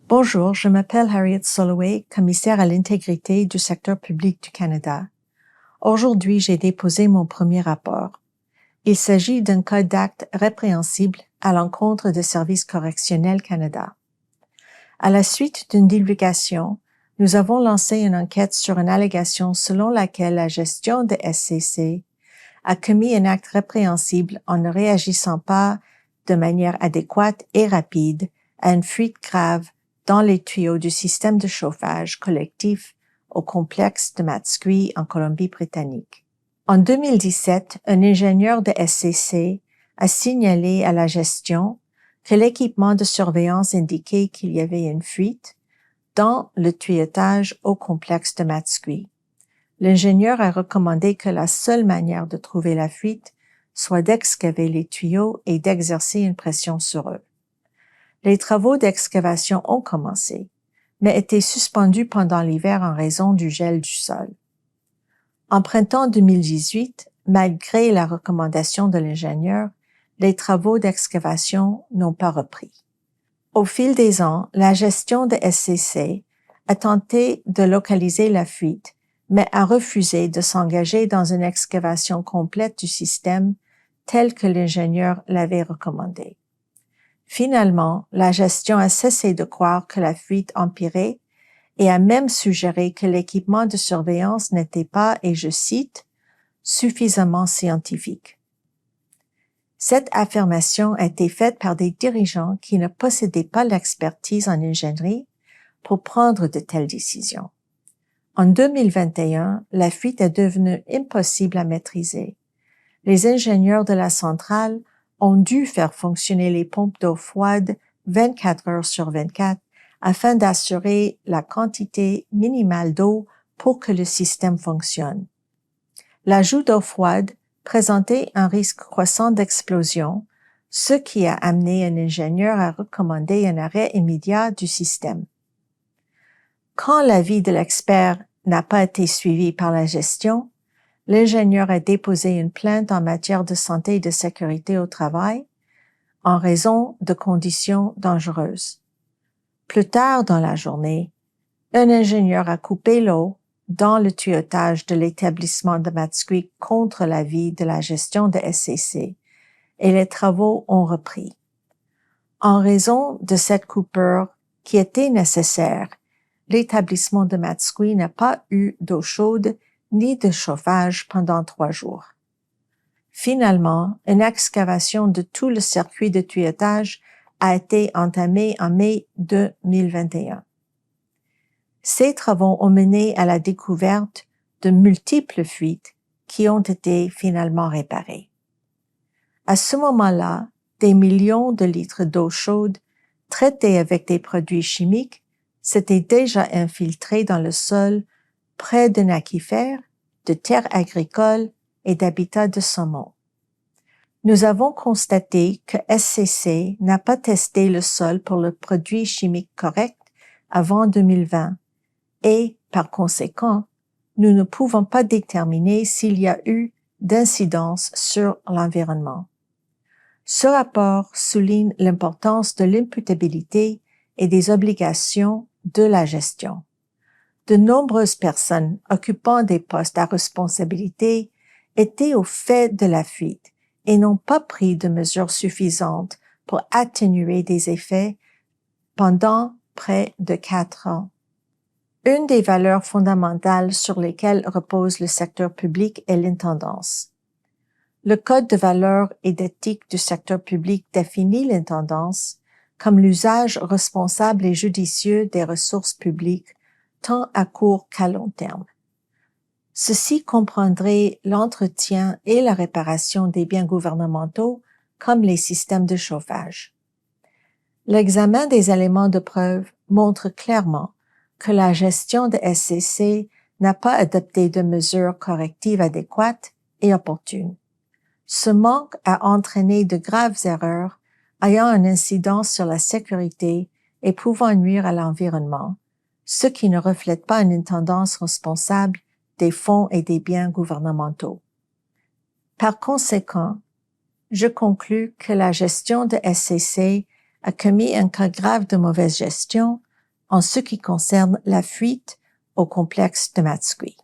Bonjour, je m'appelle Harriet Soloway, commissaire à l'intégrité du secteur public du Canada. Aujourd'hui, j'ai déposé mon premier rapport. Il s'agit d'un cas d'acte répréhensible à l'encontre de Services correctionnels Canada. À la suite d'une divulgation, nous avons lancé une enquête sur une allégation selon laquelle la gestion de SCC a commis un acte répréhensible en ne réagissant pas de manière adéquate et rapide à une fuite grave dans les tuyaux du système de chauffage collectif au complexe de Matsqui en Colombie-Britannique. En 2017, un ingénieur de SCC a signalé à la gestion que l'équipement de surveillance indiquait qu'il y avait une fuite dans le tuyautage au complexe de Matsqui. L'ingénieur a recommandé que la seule manière de trouver la fuite soit d'excaver les tuyaux et d'exercer une pression sur eux. Les travaux d'excavation ont commencé, mais étaient suspendus pendant l'hiver en raison du gel du sol. En printemps 2018, malgré la recommandation de l'ingénieur, les travaux d'excavation n'ont pas repris. Au fil des ans, la gestion de SCC a tenté de localiser la fuite, mais a refusé de s'engager dans une excavation complète du système tel que l'ingénieur l'avait recommandé. Finalement, la gestion a cessé de croire que la fuite empirait et a même suggéré que l'équipement de surveillance n'était pas, et je cite, « suffisamment scientifique ». Cette affirmation a été faite par des dirigeants qui ne possédaient pas l'expertise en ingénierie pour prendre de telles décisions. En 2021, la fuite est devenue impossible à maîtriser. Les ingénieurs de la centrale ont dû faire fonctionner les pompes d'eau froide 24 heures sur 24 afin d'assurer la quantité minimale d'eau pour que le système fonctionne. L'ajout d'eau froide présentait un risque croissant d'explosion, ce qui a amené un ingénieur à recommander un arrêt immédiat du système. Quand l'avis de l'expert n'a pas été suivi par la gestion, l'ingénieur a déposé une plainte en matière de santé et de sécurité au travail en raison de conditions dangereuses. Plus tard dans la journée, un ingénieur a coupé l'eau dans le tuyautage de l'établissement de Matsqui contre l'avis de la gestion de SCC et les travaux ont repris. En raison de cette coupure qui était nécessaire, l'établissement de Matsqui n'a pas eu d'eau chaude ni de chauffage pendant 3 jours. Finalement, une excavation de tout le circuit de tuyautage a été entamée en mai 2021. Ces travaux ont mené à la découverte de multiples fuites qui ont été finalement réparées. À ce moment-là, des millions de litres d'eau chaude traitée avec des produits chimiques s'étaient déjà infiltrés dans le sol près d'un aquifère, de terres agricoles et d'habitats de saumon. Nous avons constaté que SCC n'a pas testé le sol pour le produit chimique correct avant 2020 et, par conséquent, nous ne pouvons pas déterminer s'il y a eu d'incidence sur l'environnement. Ce rapport souligne l'importance de l'imputabilité et des obligations de la gestion. De nombreuses personnes occupant des postes à responsabilité étaient au fait de la fuite et n'ont pas pris de mesures suffisantes pour atténuer des effets pendant près de 4 ans. Une des valeurs fondamentales sur lesquelles repose le secteur public est l'intendance. Le Code de valeurs et d'éthique du secteur public définit l'intendance comme l'usage responsable et judicieux des ressources publiques tant à court qu'à long terme. Ceci comprendrait l'entretien et la réparation des biens gouvernementaux comme les systèmes de chauffage. L'examen des éléments de preuve montre clairement que la gestion de SCC n'a pas adopté de mesures correctives adéquates et opportunes. Ce manque a entraîné de graves erreurs ayant une incidence sur la sécurité et pouvant nuire à l'environnement, ce qui ne reflète pas une intendance responsable des fonds et des biens gouvernementaux. Par conséquent, je conclus que la gestion de SCC a commis un cas grave de mauvaise gestion en ce qui concerne la fuite au complexe de Matsqui.